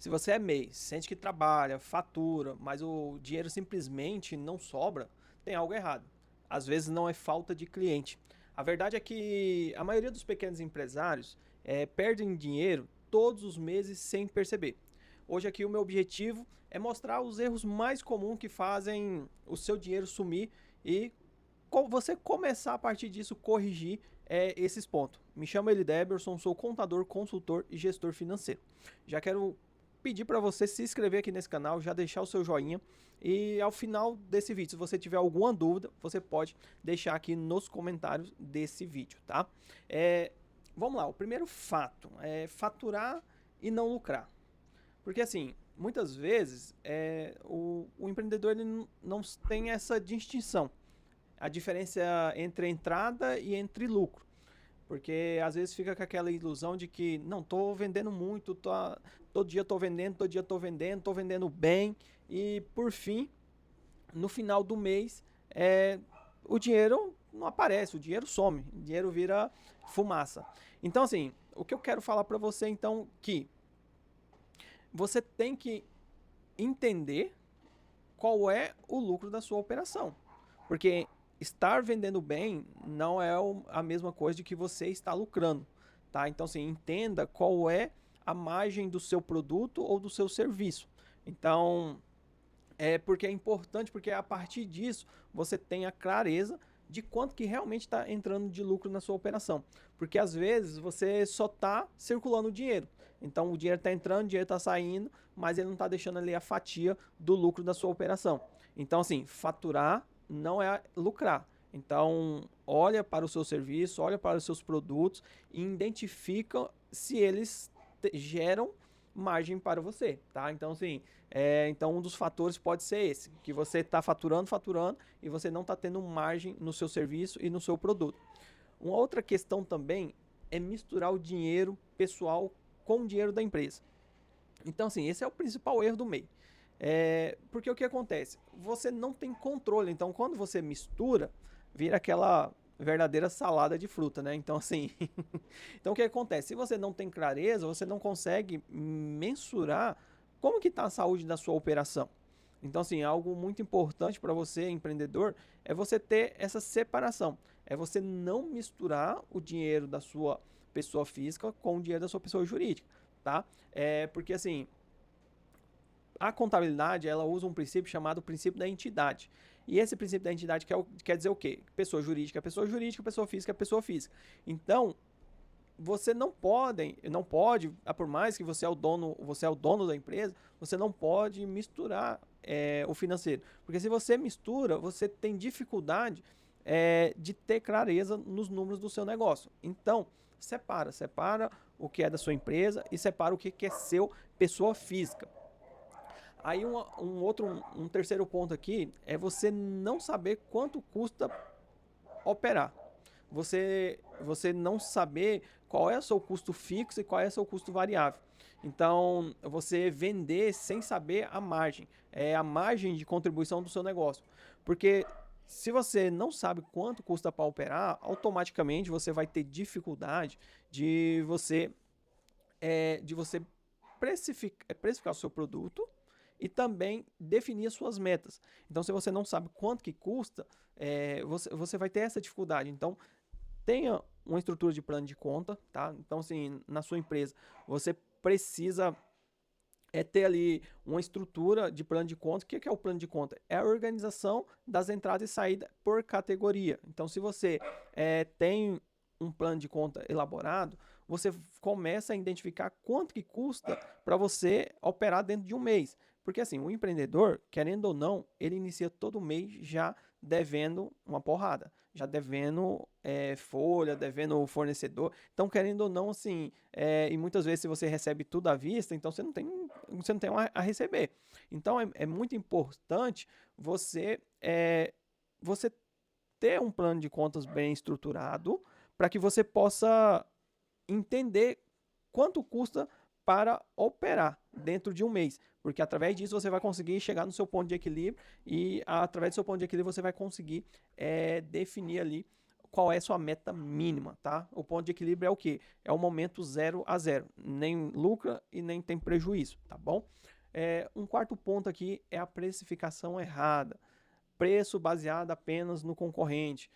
Se você é MEI, sente que trabalha, fatura, mas o dinheiro simplesmente não sobra, tem algo errado. Às vezes não é falta de cliente. A verdade é que a maioria dos pequenos empresários perdem dinheiro todos os meses sem perceber. Hoje aqui o meu objetivo é mostrar os erros mais comuns que fazem o seu dinheiro sumir e você começar a partir disso corrigir esses pontos. Me chamo Elideberson, sou contador, consultor e gestor financeiro. Já quero pedir para você se inscrever aqui nesse canal, já deixar o seu joinha e ao final desse vídeo, se você tiver alguma dúvida, você pode deixar aqui nos comentários desse vídeo, tá? Vamos lá, o primeiro fato é faturar e não lucrar. Porque assim, muitas vezes o empreendedor ele não tem essa distinção. A diferença entre entrada e entre lucro. Porque às vezes fica com aquela ilusão de que não, tô vendendo muito, todo dia tô vendendo, todo dia tô vendendo bem. E por fim, no final do mês, o dinheiro não aparece, o dinheiro some, o dinheiro vira fumaça. Então assim, o que eu quero falar para você então que você tem que entender qual é o lucro da sua operação. Porque estar vendendo bem não é a mesma coisa de que você está lucrando, tá? Então, assim, entenda qual é a margem do seu produto ou do seu serviço. Então, porque é importante, porque a partir disso você tem a clareza de quanto que realmente está entrando de lucro na sua operação. Porque às vezes você só está circulando o dinheiro. Então o dinheiro está entrando, o dinheiro está saindo, mas ele não está deixando ali a fatia do lucro da sua operação. Então assim, faturar não é lucrar. Então olha para o seu serviço, olha para os seus produtos e identifica se eles geram margem para você, tá? Então, assim, então um dos fatores pode ser esse, que você está faturando e você não está tendo margem no seu serviço e no seu produto. Uma outra questão também é misturar o dinheiro pessoal com o dinheiro da empresa. Então, assim, esse é o principal erro do MEI. Porque o que acontece? Você não tem controle. Então, quando você mistura, vira aquela verdadeira salada de fruta, né? Então, assim, então o que acontece? Se você não tem clareza, você não consegue mensurar como que está a saúde da sua operação. Então, assim, algo muito importante para você, empreendedor, é você ter essa separação. É você não misturar o dinheiro da sua pessoa física com o dinheiro da sua pessoa jurídica, tá? Porque, assim, a contabilidade ela usa um princípio chamado princípio da entidade. E esse princípio da entidade quer dizer o quê? Pessoa jurídica é pessoa jurídica, pessoa física é pessoa física. Então, você não pode, por mais que você é o dono da empresa, você não pode misturar o financeiro. Porque se você mistura, você tem dificuldade de ter clareza nos números do seu negócio. Então, separa o que é da sua empresa e separa o que é seu pessoa física. Aí um terceiro ponto aqui é você não saber quanto custa operar. Você não saber qual é o seu custo fixo e qual é o seu custo variável. Então, você vender sem saber a margem, a margem de contribuição do seu negócio. Porque se você não sabe quanto custa para operar, automaticamente você vai ter dificuldade de você precificar o seu produto e também definir as suas metas. Então, se você não sabe quanto que custa, você vai ter essa dificuldade. Então, tenha uma estrutura de plano de conta, tá? Então, assim, na sua empresa, você precisa ter ali uma estrutura de plano de conta. O que é o plano de conta? É a organização das entradas e saídas por categoria. Então, se você tem um plano de conta elaborado, você começa a identificar quanto que custa para você operar dentro de um mês. Porque assim, o empreendedor, querendo ou não, ele inicia todo mês já devendo uma porrada, já devendo folha, devendo fornecedor. Então, querendo ou não, assim, e muitas vezes se você recebe tudo à vista, então você não tem a receber. Então, é muito importante você ter um plano de contas bem estruturado para que você possa entender quanto custa para operar dentro de um mês, porque através disso você vai conseguir chegar no seu ponto de equilíbrio e através do seu ponto de equilíbrio você vai conseguir definir ali qual é a sua meta mínima, tá? O ponto de equilíbrio é o quê? É o momento 0 a 0. Nem lucra e nem tem prejuízo, tá bom? Um quarto ponto aqui é a precificação errada. Preço baseado apenas no concorrente.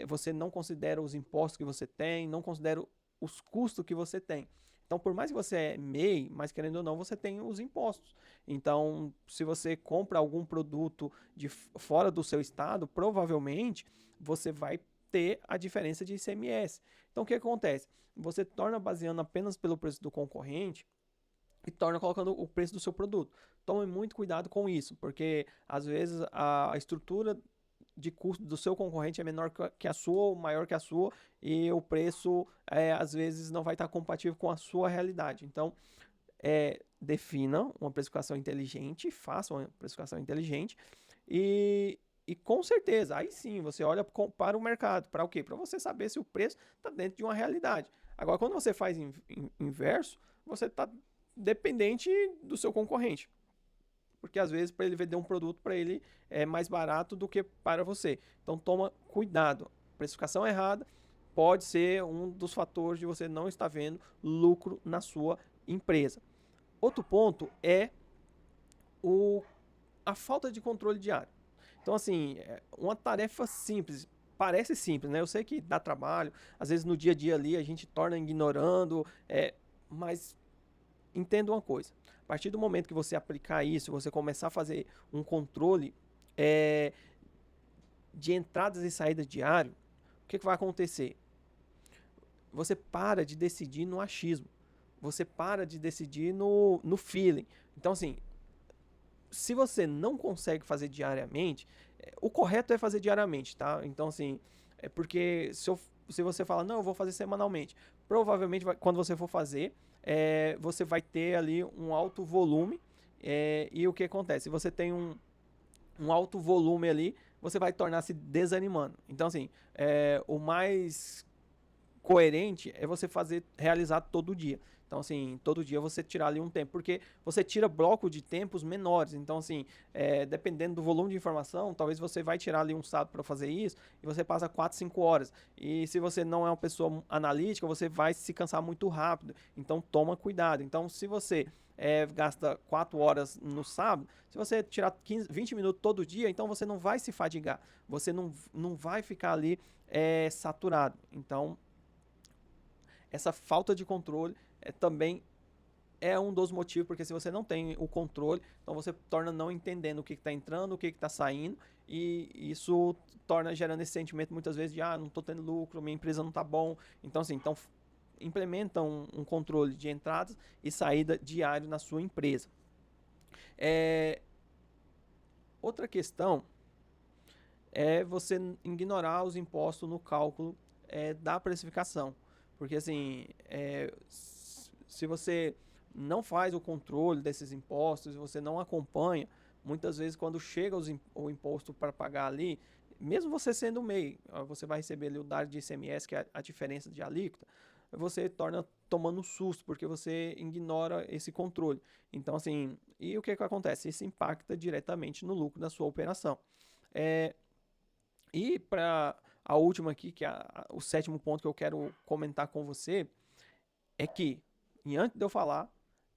Você não considera os impostos que você tem, não considera os custos que você tem. Então, por mais que você é MEI, mas querendo ou não, você tem os impostos. Então, se você compra algum produto de fora do seu estado, provavelmente você vai ter a diferença de ICMS. Então, o que acontece? Você torna baseando apenas pelo preço do concorrente e torna colocando o preço do seu produto. Tome muito cuidado com isso, porque às vezes a estrutura de custo do seu concorrente é menor que a sua ou maior que a sua e o preço às vezes não vai estar compatível com a sua realidade. Então, defina uma precificação inteligente, faça uma precificação inteligente e com certeza, aí sim, você olha para o mercado. Para o quê? Para você saber se o preço está dentro de uma realidade. Agora, quando você faz inverso, você está dependente do seu concorrente. Porque às vezes para ele vender um produto para ele é mais barato do que para você. Então toma cuidado. Precificação errada pode ser um dos fatores de você não estar vendo lucro na sua empresa. Outro ponto é a falta de controle diário. Então assim, uma tarefa simples, parece simples, né? Eu sei que dá trabalho, às vezes no dia a dia ali a gente torna ignorando, mas entenda uma coisa, a partir do momento que você aplicar isso, você começar a fazer um controle de entradas e saídas diário, o que vai acontecer? Você para de decidir no achismo, você para de decidir no feeling. Então assim, se você não consegue fazer diariamente, o correto é fazer diariamente, tá? Então assim, porque se você fala, não, eu vou fazer semanalmente, provavelmente quando você for fazer, você vai ter ali um alto volume, e o que acontece? Se você tem um alto volume ali, você vai tornar-se desanimando. Então assim, o mais coerente é você realizar todo dia. Então, assim, todo dia você tirar ali um tempo, porque você tira bloco de tempos menores. Então, assim, dependendo do volume de informação, talvez você vai tirar ali um sábado para fazer isso e você passa 4, 5 horas. E se você não é uma pessoa analítica, você vai se cansar muito rápido. Então, toma cuidado. Então, se você gasta 4 horas no sábado, se você tirar 15, 20 minutos todo dia, então você não vai se fadigar. Você não vai ficar ali saturado. Então, essa falta de controle também é um dos motivos, porque se você não tem o controle, então você torna não entendendo o que está entrando, o que está saindo, e isso torna gerando esse sentimento muitas vezes de não estou tendo lucro, minha empresa não está bom. Então assim, implementa um controle de entradas e saída diário na sua empresa. Outra questão é você ignorar os impostos no cálculo da precificação. Porque assim, se você não faz o controle desses impostos, você não acompanha, muitas vezes quando chega o imposto para pagar ali, mesmo você sendo MEI, você vai receber ali o dado de ICMS, que é a diferença de alíquota, você torna tomando um susto, porque você ignora esse controle. Então assim, e o que acontece? Isso impacta diretamente no lucro da sua operação. E para a última aqui, que é o sétimo ponto que eu quero comentar com você, é que, e antes de eu falar,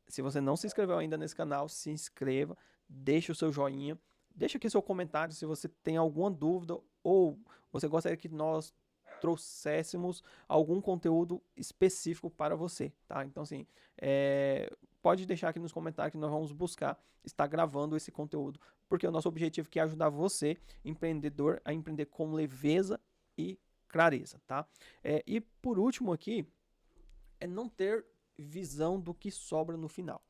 se você não se inscreveu ainda nesse canal, se inscreva, deixa o seu joinha, deixa aqui seu comentário se você tem alguma dúvida ou você gostaria que nós trouxéssemos algum conteúdo específico para você, tá? Então, assim, pode deixar aqui nos comentários que nós vamos buscar estar gravando esse conteúdo, porque o nosso objetivo aqui é ajudar você, empreendedor, a empreender com leveza e clareza, tá? E por último aqui, é não ter visão do que sobra no final.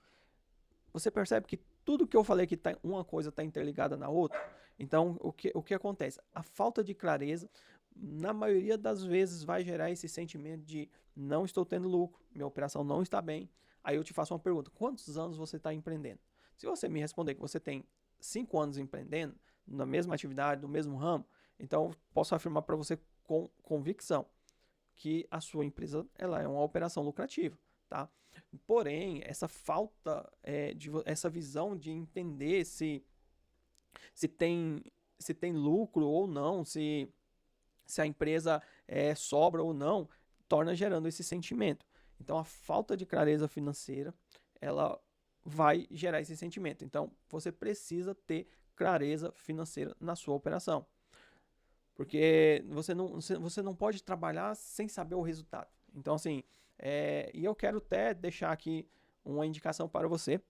Você percebe que tudo que eu falei que uma coisa está interligada na outra? Então, o que acontece? A falta de clareza, na maioria das vezes, vai gerar esse sentimento de não estou tendo lucro, minha operação não está bem. Aí eu te faço uma pergunta: quantos anos você está empreendendo? Se você me responder que você tem 5 anos empreendendo, na mesma atividade, no mesmo ramo, então posso afirmar para você com convicção que a sua empresa ela é uma operação lucrativa, tá? Porém, essa falta essa visão de entender se tem lucro ou não, se se a empresa sobra ou não, torna gerando esse sentimento. Então, a falta de clareza financeira, ela vai gerar esse sentimento. Então, você precisa ter clareza financeira na sua operação. Porque você não pode trabalhar sem saber o resultado. Então, assim, e eu quero até deixar aqui uma indicação para você.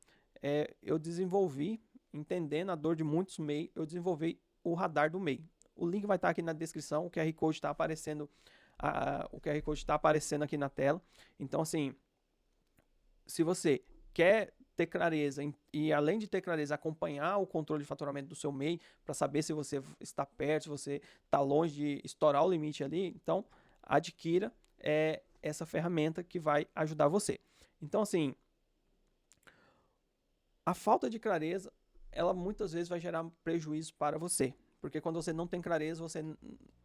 Eu desenvolvi, entendendo a dor de muitos MEI, eu desenvolvi o radar do MEI. O link vai estar aqui na descrição, o QR Code está aparecendo, o QR Code está aparecendo aqui na tela. Então, assim, se você quer ter clareza e, além de ter clareza, acompanhar o controle de faturamento do seu MEI para saber se você está perto, se você está longe de estourar o limite ali, então adquira essa ferramenta que vai ajudar você. Então, assim, a falta de clareza, ela muitas vezes vai gerar prejuízo para você. Porque quando você não tem clareza,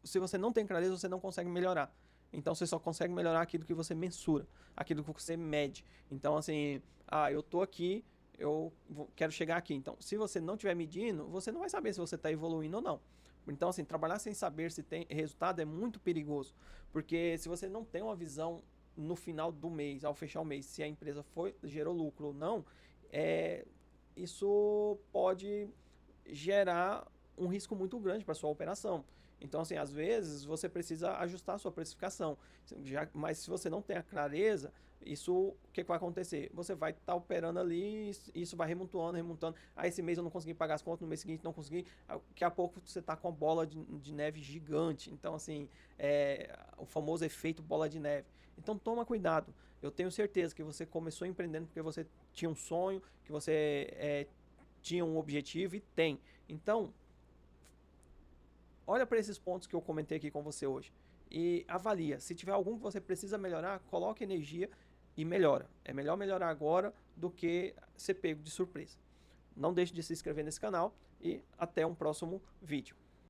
se você não tem clareza, você não consegue melhorar. Então você só consegue melhorar aquilo que você mensura, aquilo que você mede. Então, assim, eu tô aqui, quero chegar aqui. Então, se você não estiver medindo, você não vai saber se você está evoluindo ou não. Então, assim, trabalhar sem saber se tem resultado é muito perigoso. Porque se você não tem uma visão no final do mês, ao fechar o mês, se a empresa gerou lucro ou não, isso pode gerar um risco muito grande para sua operação. Então, assim, às vezes você precisa ajustar a sua precificação. Mas se você não tem a clareza, o que vai acontecer? Você vai estar operando ali, isso vai remontando, remontando. Esse mês eu não consegui pagar as contas, no mês seguinte não consegui. Daqui a pouco você está com a bola de neve gigante. Então, assim, o famoso efeito bola de neve. Então, toma cuidado. Eu tenho certeza que você começou empreendendo porque você tinha um sonho, que você tinha um objetivo e tem. Então, olha para esses pontos que eu comentei aqui com você hoje e avalia. Se tiver algum que você precisa melhorar, coloque energia e melhora. É melhor melhorar agora do que ser pego de surpresa. Não deixe de se inscrever nesse canal e até um próximo vídeo.